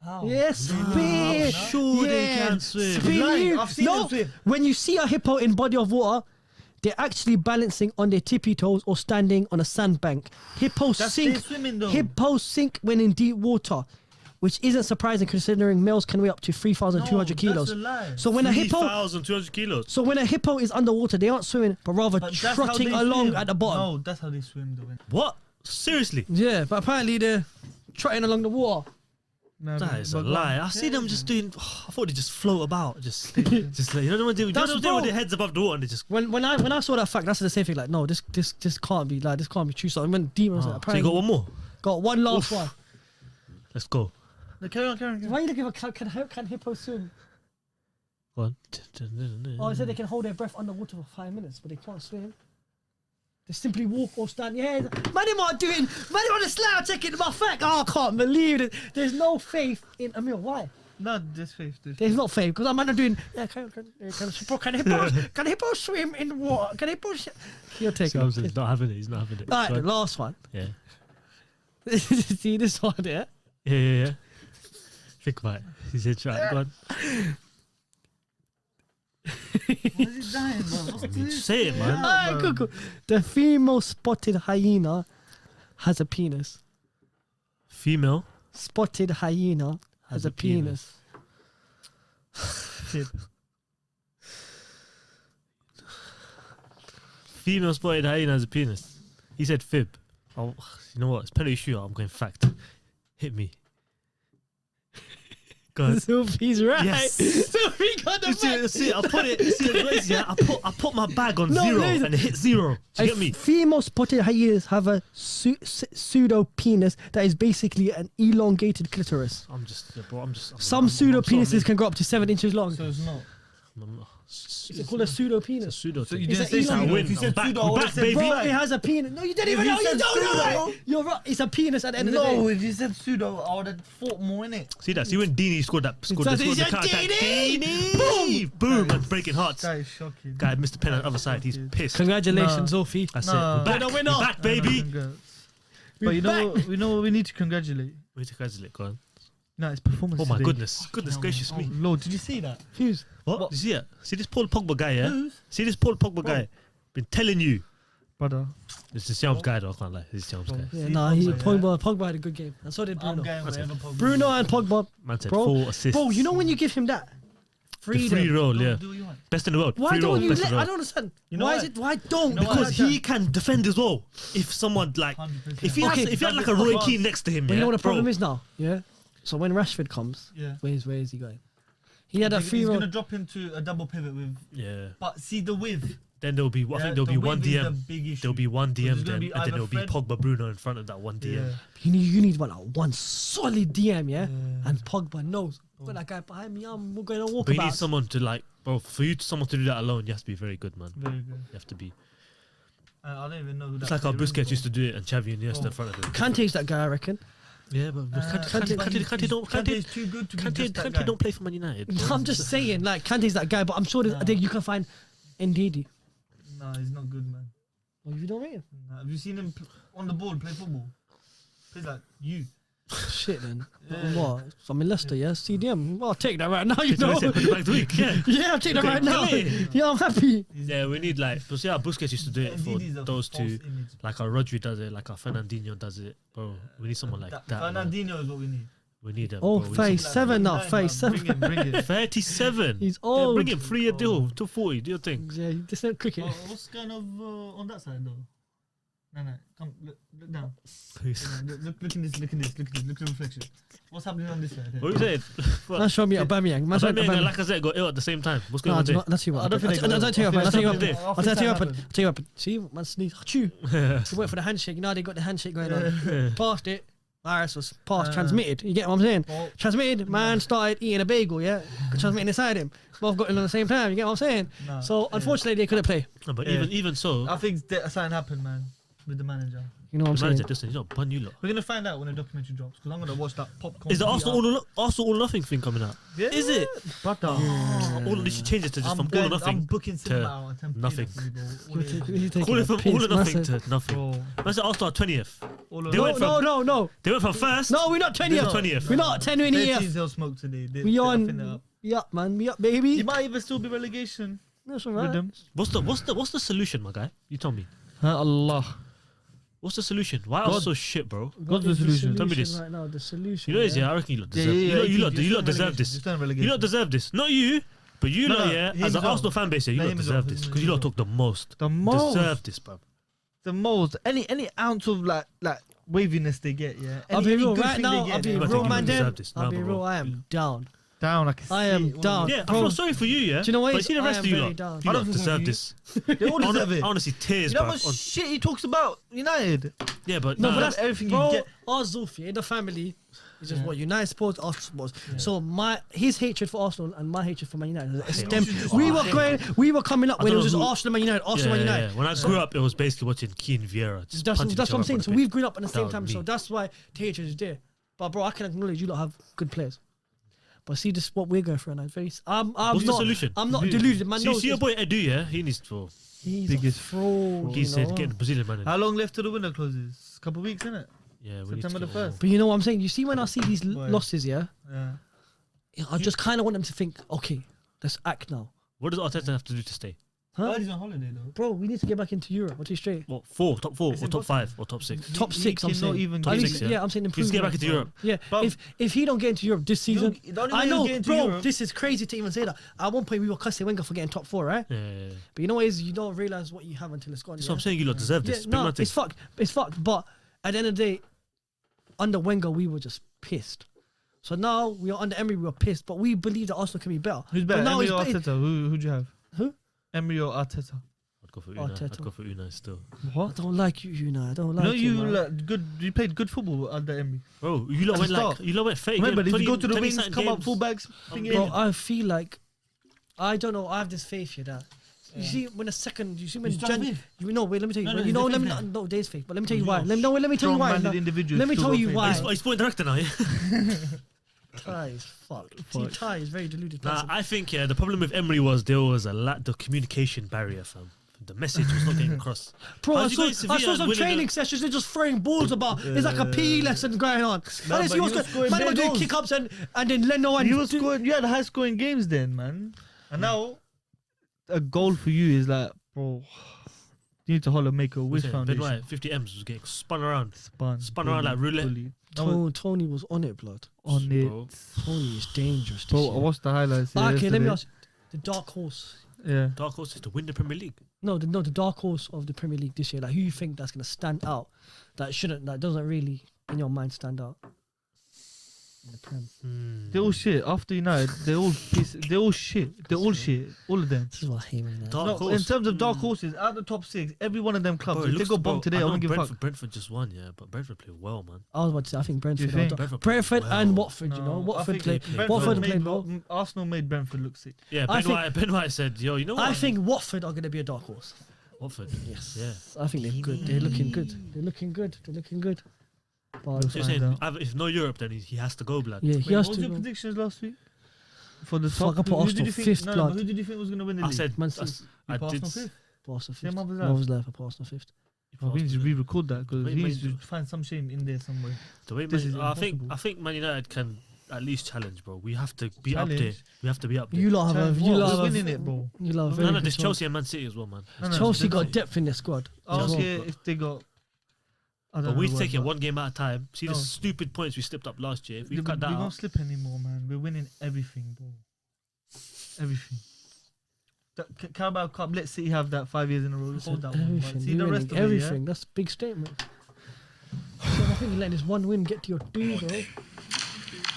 How? Yes, I'm Spear. sure they Yeah, can swim. Spear. Lying. I've seen No, them swim. when you see a hippo in body of water, they're actually balancing on their tippy toes or standing on a sandbank. Hippos That's sink. their swimming though. Hippos sink when in deep water, which isn't surprising considering males can weigh up to 3,200 kilos. That's a lie. So when a hippo, 3,200 kilos. so when a hippo is underwater, they aren't swimming, but rather But that's how trotting they along swim. at the bottom. No, that's how they swim though. What? Seriously? Yeah, but apparently they're trotting along the water. No, That but- is a but- lie. I see them just doing. I thought they just float about, just like, you know what they do. That's With wrong. their heads above the water and they just. When I saw that fact, that's the same thing. Like, no, this can't be like this can't be true. So I went deep. I was like, So you apparently got one more. got one last Oof. one. Let's go. No, carry on. Why are you looking for can hippos swim? Go on. Oh, I said they can hold their breath underwater for 5 minutes, but they can't swim. They simply walk or stand. Yeah, man, they might doing. Man, they on the slab checking my fact. Oh, I can't believe it. There's no faith in Amil. Why? No, this faith. There's not faith because I'm not doing. Yeah, can hippos swim in water? Can hippos? You're taking. He's not having it. He's not having it. All right, Go the on. last one. Yeah. See this one there? Yeah. Think about it. He said, right, go on. What is he dying, man? What's this? Say it, man. Alright, cool. The female spotted hyena has a penis. Female. Spotted hyena has a penis. Female spotted hyena has a penis. He said fib. Oh, you know what? It's penalty shootout. I'm going fact. Hit me. Go on. Zulfi's right. Yes. Zulfi got the fact. See, I put it. See, the ways, yeah. I put my bag on No, zero listen. and it hit zero. Do you get me? Female spotted hyenas have a pseudo penis that is basically an elongated clitoris. I'm just, yeah, bro. I'm just. Some pseudo penises can grow up to 7 inches long. So it's not. Is it called a pseudo It's a penis? pseudo. So you It's didn't an say elongated- pseudo. win. If you I'm said back. pseudo, We're I would back, have said baby. Bro, black. it has a penis. No, you didn't even If know. you You said don't know. pseudo- You're right. It's a penis at the end of the No, day. if you said pseudo, I would have thought more in it. See that? See when Dini scored that? Scored So the he said, counter attack. Dini! Boom! And breaking hearts. That is shocking. Guy missed the pen on the other side. He's pissed. Congratulations, Zulfi. That's No. it. We're back. We're the winner. We're back, baby. Congrats. We're But you know, back. we know what we need to congratulate. Wait to congratulate. Go on. No, it's performance. Oh my today. goodness gracious me. Oh, Lord, did you see that? Who's? What? What? You see it? See this Paul Pogba guy, yeah? Who's? See this Paul Pogba guy? Been telling you. Brother. This is Siyyam's guy though, I can't lie. This is Siyyam's guy. Yeah, See, nah, Pogba, Pogba had a good game. And so did I'm Bruno. going That's it. wherever Pogba Bruno is. and Pogba. Man said Bro, 4 assists. Bro, you know when you give him that? The free Freedom. roll, Go yeah. do what you want. Best in the world. Why free roll, don't you best in let? the I world. don't understand. You know Why why? is it? Why don't? You know why? Because he can defend as well. If someone like, 100%. if he Okay, has, if he had like a that's Roy advanced. Keane next to him, But yeah, you know what the bro, problem is now? Yeah. So when Rashford comes, Yeah. where is he going? He had a He's free roll. going to drop into a double pivot with. Yeah. But see the width. Then there'll be, I Yeah, think there'll the be one width is the DM. big issue. There'll be one Because DM it's gonna then, be and then either there'll be Fred- Pogba Bruno in front of that one DM. Yeah. You need one solid DM, yeah. Yeah. And Pogba knows. Got that guy behind me. We're going to walk But you need about. someone to like, bro. For you, someone to do that alone, you have to be very good, man. Very good. You have to be. I don't even know who It's that like how player is, Busquets bro. used to do it, and Xavi and Iniesta in front of him. Kante's that guy, I reckon. Yeah, but Kante Kante is too good to be just that guy. Kante don't play for Man United. bro. I'm just saying, like Kante's that guy, but I'm sure Nah. you can find Ndidi. Nah, he's not good, man. Well, you don't rate him. Nah, have you seen him on the ball play football? Plays like you. Shit, then. Yeah. What? So I'm in Leicester, yeah? CDM. Well, I'll take that right now, you know. Put it back to week. Yeah. Yeah, I'll take that Okay, right now. clear. Yeah, I'm happy. Yeah, we need like, but see how Busquets used to do it for Ndidi's a those false two. image. Like how Rodri does it, like how Fernandinho does it. Bro, we need someone like that. man. Fernandinho is what we need. We need him. Oh, bro. We need face someone- 7 now, 39, face man. 7. Bring him. 37. He's Yeah, old. bring him 3-year deal to 40. Do you think? Yeah, this ain't cricket. What's kind of on that side though? No, come look down. Please. Look in this. Look at the reflection. What's happening on this side? here? What are you saying? Man, show me Aubameyang. Man, show me Aubameyang and Aubameyang. Lacazette got ill at the same time. What's going No, on there? let's see what I don't think happened. they I'll tell you got what it. happened. I I'll tell you what happened. I'll tell you what happened. See, man sneeze. Achoo. He went for the handshake. You know, they got the handshake going on. Passed it. Virus was passed, transmitted. You get what I'm saying? Oh. Transmitted. Man started eating a bagel, yeah? Transmitting inside him. Both got it on the same time. You get what I'm saying? Nah, So, unfortunately, they couldn't play. No, but Yeah. even so, I think something happened, man, with the manager. You know what I'm the saying? manager, listen, he's not bun you lot. We're gonna find out when the documentary drops because I'm gonna watch that popcorn. Is the Arsenal all or nothing thing coming out? Yeah. Is it? Brother. All they should change it to just from all or I'm nothing. booking cinema to out and 10 nothing. Call it from all or nothing to nothing. Bro. Man said Arsenal are 20th. All They went from- No. They went from first. No, we're not 20th. 20th. We're not 10 in here. They'll smoke today. We on. We up, man. We up, baby. You might even still be relegation That's with alright. them. What's the solution, my guy? You tell me. Allah. What's the solution? Why are God. you so shit, bro? What's the solution? Tell me this. Right now, the solution. You know this, yeah? I reckon you lot deserve. You lot deserve this. You lot deserve this. Not you, but you No, lot, no, yeah. him As as an well. Arsenal fan base, yeah, you No, lot him as deserve well. this because you lot talk the most. The most. Deserve this, bro. The most. Any ounce of like waviness they get, yeah. I'll Any- be any real good right thing now. they get, I'll be they I real, think you man. deserve Then this. I'll Nah, be bro. real. I am down. down. I can I see am it. down. Yeah, I Bro. feel sorry for you, yeah. Do you know what it But is? see the I rest am of you very lot. down. You I lot don't think deserve you- this. They all deserve it. I want to see tears, You know bro. how much shit he talks about United? Yeah, but No, nah. but that's everything you bro, get. Our Zulfi in the family is just what United supports, Arsenal supports. So his hatred for Arsenal and my hatred for Man United is stem. We were coming up I when it don't was know just who- Arsenal, Man United, Yeah, Arsenal, Man yeah, United. yeah. When I grew up, it was basically watching Keane Vieira. just That's punching what each I'm other saying. up So on the we've pitch. grown up at the That same was time. So me. that's why the hatred is there. But bro, I can acknowledge you lot have good players. But see, this is what we're going through, and I'm very. What's the solution? I'm not deluded, man. See your boy Edu, yeah? He needs to. He's Biggest a fraud. He you said know? getting the Brazilian man in. How long left till the window closes? Couple weeks, innit? Yeah, we need to September get the one 1st. But you know what I'm saying? You see, when I see these Boy. losses, yeah, Yeah. I just kind of want them to think, okay, let's act now. What does Arteta have to do to stay? Huh? He's on holiday though. Bro, we need to get back into Europe. What, 2 straight? What, top 4 Is or it top possible? 5 or top 6? Top 6, I'm He cannot saying. even Top At get least, six, yeah, I'm saying Please improvement. get back into Europe. Yeah, Bruv. if he don't get into Europe this season, The only way I he'll know, get into bro. Europe- This is crazy to even say that. At one point, we were cussing Wenger for getting top 4, right? Yeah. But you know what is, you don't realize what you have until it's gone. That's yeah? what I'm saying. You lot deserve Yeah, this. no, it's fucked. It's fucked. But at the end of the day, under Wenger, we were just pissed. So now we are under Emery, we were pissed. But we believe that Arsenal can be better. Who's But better, now Emery or it's- Arteta? Who'd you have? Who? Emery or Arteta? I'd go for Unai. Arteta. I'd go for Unai still. I What? don't like you, Unai. I don't like No, you man. like, good. You played good football under Emery. Bro, you lot At went the like start. you lot went fake. Remember, if you go to the 20 wings, something come up games. fullbacks, thing Bro, in. I feel like I don't know. I have this faith here that you see when a second, you see when You start Jan, with? you know. Wait, let me tell you. No, you no, know, it's let me different. no days faith, but let me tell you You're why. Let me tell you why. strong-minded No, individuals let me still tell got you faith. why. He's putting director now. Yeah? Ty is fucked. See, Ty is very deluded. Nah, person. I think the problem with Emery was there was a lack the communication barrier, fam. The message was not getting across. Bro, How'd I you saw, go to I Sevilla saw and some winning training the- sessions. They're just throwing balls about. It's like a PE lesson going on. Nah, And but see what's he was going. scoring Man, bare were doing goals. kick ups and then Leno and You were scoring. You had high scoring games then, man. And now, a goal for you is like, bro. You need to make a wish Ben foundation. White, 50 M's was getting spun around. Spun around like roulette. Tony was on it, blood. On it. Bro. Tony is dangerous. Bro, this I year. watched the highlights. Okay, let me yesterday. ask you. The dark horse. Yeah. Dark horse is to win the Premier League. No, the dark horse of the Premier League this year. Like, who you think that's gonna stand out? That doesn't really in your mind stand out in the Prem. They're all shit. After United, they're all they're all shit. They're all shit. All of them. This is what I hate, man. Dark No, horse. in terms of dark horses, out of the top 6, every one of them clubs, Bro, it if they looks- go bro, bomb today, I know wouldn't give a fuck. Brentford just won, yeah, but Brentford played well, man. I was about to say, I think Brentford. Do you think? Brentford and well. Watford, you know, No, I Watford think played. Brentford Watford made played well. Arsenal made Brentford look sick. Yeah, I Ben White said, yo, you know what? I think Watford are gonna be a dark horse. Watford. Yes. Yeah. I think they're good. They're looking good. They're looking good. They're looking good. But So you're saying if no Europe, then he has to go, blood. yeah, Wait, he what has was to. your Go. predictions last week? For the Fuck, top, I put who did Arsenal you think? fifth, No, blood. but who did you think was going to win the I league? said, Man City. I You put did. Arsenal fifth? For Arsenal Yeah, fifth. Mother's What Life. was left for Arsenal fifth? We need to re-record that because Wait, he needs wait. to find some shame in there somewhere. The way This is I think impossible. Man United can at least challenge, bro. We have to be up there. Challenge? We have to be up there. You lot have a. Challenge You what? lot We're have winning a. it, bro. You lot have no, very there's good Chelsea and Man City as well, man. No, no, Chelsea they're got not. depth in their squad. I don't as well. care if they got. I don't But know we the take word, it but one game at a time. See the No. stupid points we slipped up last year. If we we cut that won't out, slip anymore, man. We're winning everything, bro. Everything. The Carabao Cup, let City have that 5 years in a row. Hold that one. But Everything. see the rest of Everything. That's a big statement. So I think you let this one win get to your due, bro.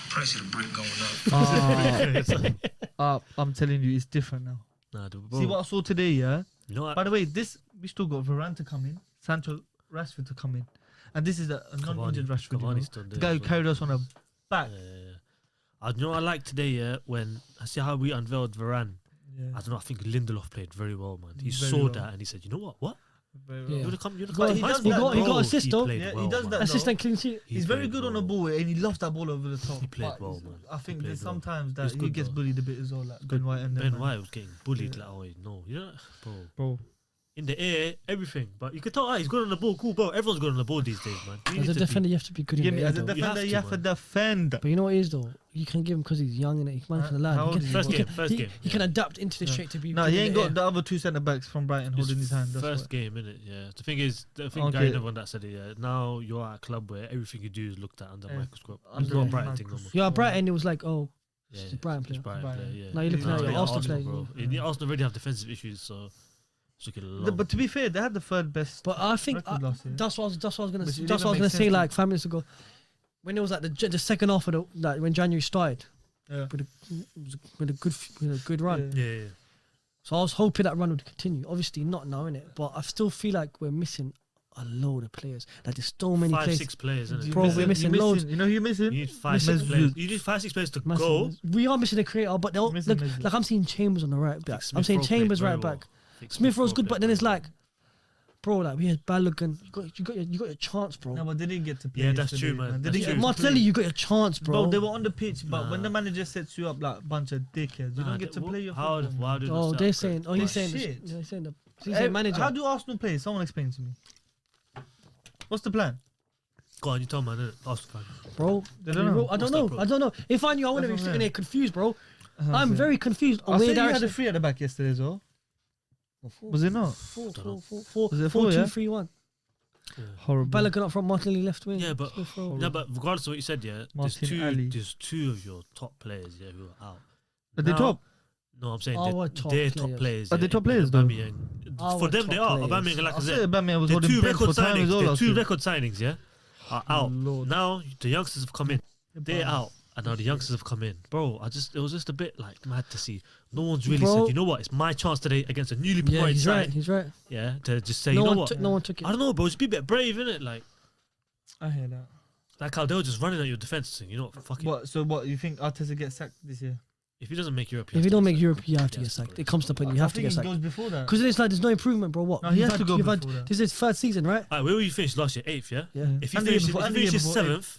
Price of the brick going up. it, yeah. I'm telling you, it's different now. nah, bro. See what I saw today, yeah? You know what? By the way, we still got Varane to come in, Sancho, Rashford to come in. And this is a non-injured Rashford. You know? Cavani's still there The guy who as well. carried us on a back. You know what I like today, yeah? When I see how we unveiled Varane. Yeah. I don't know. I think Lindelof played very well, man. He Very saw well. that and he said, "You know what? What? Very Yeah. well. You wanna come? You He wanna got- come? he got- he got assist, though. played Yeah, he well, does man. that. Assistant clean sheet. He He's very played good on the well. ball and he loves that ball over the top. He played But well, man. I think He there's played well. sometimes He's that he good, gets though. bullied a bit as well, like Ben White and them, Ben man. White was getting bullied. Yeah. Like, oh no, you know, Bro. in the air, everything. But you can tell, he's good on the ball. Cool, bro. Everyone's good on the ball these days, man. You As need a to defender, you have to be good Give in me the air, as a though. defender, have you to, have to man. defend. But you know what it is though? You can give him because he's young and he man from the How land. old He is can, he, bro? he First game, he can adapt into the shape to be. No, good he in ain't the got air. the other two centre backs from Brighton His holding his hand. That's first why. game, innit? Yeah. The thing is, I think Okay. Gary never that said it. Yeah. Now you're at a club where everything you do is looked at under a Yeah. microscope. It's Under not a a Brighton thing no more. microscope. Yeah, Brighton. It was like, oh, Yeah, it's a Brighton player. It's Brighton Brighton. player, yeah. Now you're looking at Now your you're Arsenal player. bro. Arsenal already have defensive issues, so it's looking The- long. But to be fair, they had the third best. But I think record last year. that's what I was gonna. Which That's didn't what I was make gonna sense say to like 5 minutes ago, when it was like the second half of the like when January started Yeah. with a good run. Yeah. yeah. So I was hoping that run would continue. Obviously not now, innit? But I still feel like we're missing a load of players. Like there's so many 5, players. 6 players, isn't it? Bro, we're missing loads. You know who you're missing? You need 5, Missing 6 players. Mesut. You need 5, 6 players to Massive. go. We are missing a creator, but they'll Missing look, Mesut. like I'm seeing Chambers on the right back. I'm Smith saying Rowe Chambers played right very back. well. Smith Rowe's good, played but then it's very like, bro, like we had Balogun. You got your chance, bro. No, but they didn't get to play. Yeah, that's yesterday, true, man. They That's didn't true. get to Martinelli, play. you got your chance, bro. Bro, they were on the pitch, but when the Nah. manager sets you up like a bunch of dickheads, you Nah, don't get to what- play your how- football. why do they Oh, set they're up saying. Pep? Oh, he's But saying. shit. He's saying the. He's saying manager. How do Arsenal play? Someone explain to me. What's the plan? Go on, you tell man, innit? Arsenal fan. Bro, They don't know. I don't What's know. that, bro? I don't know. If I knew, I wouldn't That's be what I'm sitting there saying. confused, bro. That's what I'm saying. very confused I on say where you had a direction. free at the back yesterday as well. Was it not? Four, Dunno. Was it 4, 4, 2, yeah? 3, 1. Horrible. Balogun up front, Martinelli left wing. Yeah, but Smith Rowe. regardless of what you said, yeah, Martinelli. there's two of your top players, yeah, who are out. Are they Now- top? No, I'm saying Our top they're players. top players. Are they yeah, top players, though? Aubameyang. Our For them, they top are. players. Aubameyang and I Lacazette. said Aubameyang was The holding two bench record for time as signings, well the last two week. record signings, yeah, are out. Lord. Now the youngsters have come in. They're out. And now the youngsters have come in. Bro, it was just a bit like mad to see. No one's really Bro. said, you know what, it's my chance today against a newly Yeah, promoted he's side. right. He's right. Yeah, to just say, No you know one what? took. No one took it. I don't know, bro. Just be a bit brave, innit? Like I hear that. how they were just running at your defense saying, you know what, fuck it. What? So what? You think Arteta gets sacked this year? If he doesn't make Europe, If you don't make Europe, you have to get sacked. It comes to the point you have to get I think sacked. it goes before that. Because it's like there's no improvement, bro. What? No, he You've has to go you've before that. This is his third season, right? Alright, where were you finished last year? 8th, yeah? Yeah. If he And the year finishes, before- if and he the year finishes before, 7th,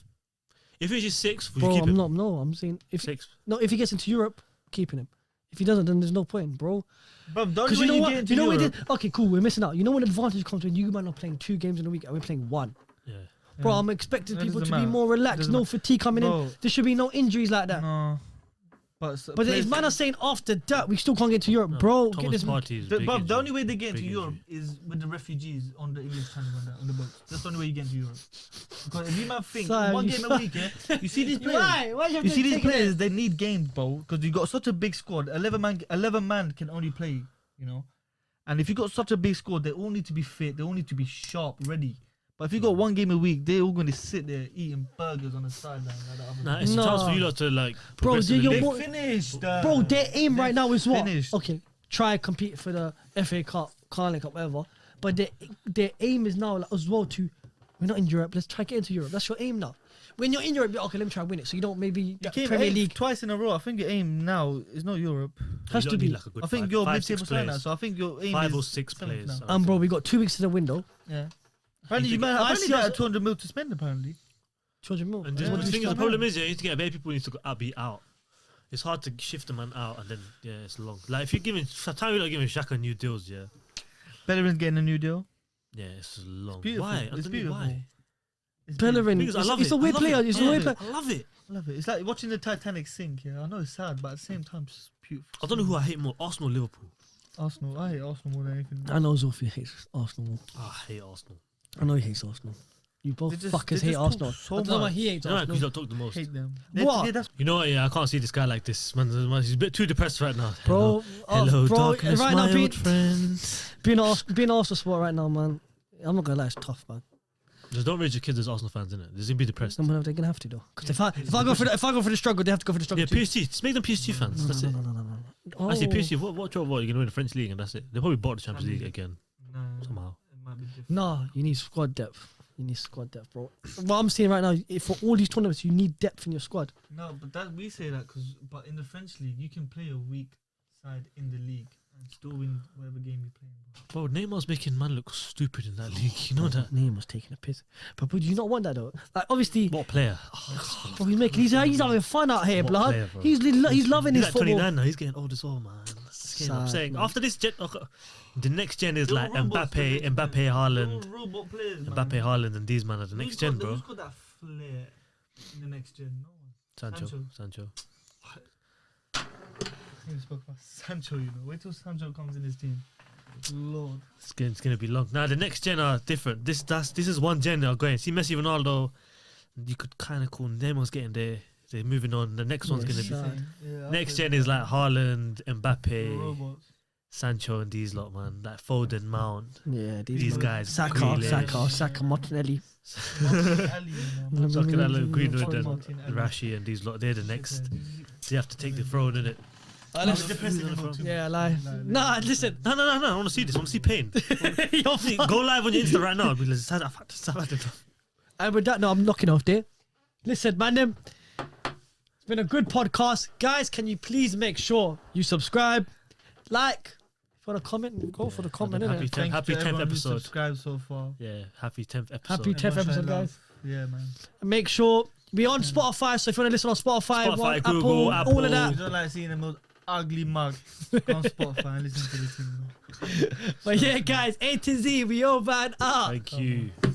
if he finishes 6th, would Bro, you keep I'm him? not. No, I'm saying if 6th. if he gets into Europe, keeping him. If he doesn't, then there's no point, bro. But Because you know what? You know what we did? Okay, cool. We're missing out. You know when advantage comes when you man are playing 2 games in a week and we're playing 1. Yeah. Bro, I'm expecting That people to doesn't be matter. more relaxed. Doesn't No matter. fatigue coming in. Bro. There should be no injuries like that. No. But But if man are saying after that we still can't get to Europe, bro. Get Thomas this. Partey is The, big but the injury. only way they get Big into Europe injury. is with the refugees on the English channel on the boats. That's the only way you get into Europe. Because if you man think Sorry, one you game a sorry. week, yeah, you see these players. Why? Why You see these players, they need games, bro. Because you got such a big squad. 11 man can only play, you know. And if you got such a big squad, they all need to be fit. They all need to be sharp, ready. But if you got one game a week, they're all going to sit there eating burgers on the sideline. Like that other Nah, team. it's a chance Nah. for you lot to like Bro, progress in the you're league. more- They finished. Bro, their aim right now is what? finished. Okay, try compete for the FA Cup, Carling Cup, whatever. But their aim is now like, as well to, we're not in Europe, let's try get into Europe. That's your aim now. When you're in Europe, you're, okay, let me try and win it. So you don't maybe You get came Premier eighth League twice in a row. I think your aim now is not Europe. has You to lot be. need, like, a good I think five- you're 5, mid-table 6 side now, players. so I think your aim 5 is or 6 seventh players. now. Bro, we got 2 weeks to the window. Yeah. Apparently, you think- man, I apparently see you us- had 200 mil to spend. Apparently, 200 mil. And Yeah, the just thing is, the start problem now. is, yeah, you need to get bare people need to be out. It's hard to shift a man out, and then it's long. Like if you're giving time, you're not giving Xhaka new deals, yeah, Bellerin's getting a new deal. it's long. beautiful. Why? I It's don't know beautiful. why? It's Bellerin, Because I love it's it. a weird I love player. it. It's a weird player. I love it. I love it. It's like watching the Titanic sink. Yeah, I know it's sad, but at the same time, it's beautiful. I don't know who I hate more, Arsenal or Liverpool. Arsenal. I hate Arsenal more than anything. I know Zulfi hates Arsenal. Oh, I hate Arsenal. I know he hates Arsenal. You both They just- fuckers they hate just talk Arsenal. so I don't know why much. he hates You know, because Arsenal. you talk the most. Hate them. What? Yeah, that's You know what? Yeah, I can't see this guy like this. Man, he's a bit too depressed right now. Bro, Hello, bro, darkness, right my now, old friend. being an Arsenal sport right now, man. I'm not gonna lie, it's tough, man. Just don't raise your kids as Arsenal fans, innit? They're gonna be depressed. They're gonna have to though. Because if I go for the struggle, they have to go for the struggle Yeah, too. PSG. Just make them PSG fans. That's it. No. I say PSG. What? You're gonna win the French league, and that's it. They probably bought the Champions League again no, somehow. it might be different. No, you need squad depth. You need squad depth, bro. What I'm seeing right now, for all these tournaments, you need depth in your squad. No, but that we say that but in the French league, you can play a weak side in the league and still win whatever game you play. Bro, Neymar's making man look stupid in that league. You know that? Name was taking a piss. But do you not want that though? Like obviously, What player? bro, he's having fun out here, What blood. player, bro? He's loving He's his like football. 29 now. He's getting old as well, man. That's I'm Sad, saying man. after this gen, the next gen is They're like all robots, Mbappe, they're Haaland, robot players, man. Mbappe, Haaland, and these man are the next gen, bro. Who's got that flair in the next gen? No one. Sancho. We spoke about Sancho, you know. Wait till Sancho comes in his team. Lord. It's gonna be long. Now the next gen are different. This is one gen that are going. See Messi, Ronaldo. You could kind of call Neymar's getting there. They're moving on. The next one's Yeah, gonna be. sad. Yeah, Next gen is like Haaland, Mbappe, robots. Sancho, and these lot, man. Like Foden, Mount. Yeah, These guys. Saka, Grealish. Saka, Martinelli. Ali, you know. Talking about Greenwood and Martinelli. Rashi and these lot. They're the next. So you have to take the throne, innit? Yeah, lie. Nah, listen. No. I want to see this. I want to see pain. Go live on your Insta right now. And with that, no, I'm knocking off there. Listen, man, it's been a good podcast. Guys, can you please make sure you subscribe, like, if you want to comment, go for the comment, happy innit? Happy 10th episode. Subscribed so far. Yeah, happy 10th episode. Happy 10th Everyone episode, show love. guys. Yeah, man. And make sure we're on Spotify, so if you want to listen on Spotify, Spotify, Apple, Google, all Apple. of You that. don't like seeing the most ugly mug. Go on Spotify and listen to the thing. But yeah, guys, A to Z, we over and out. Thank you.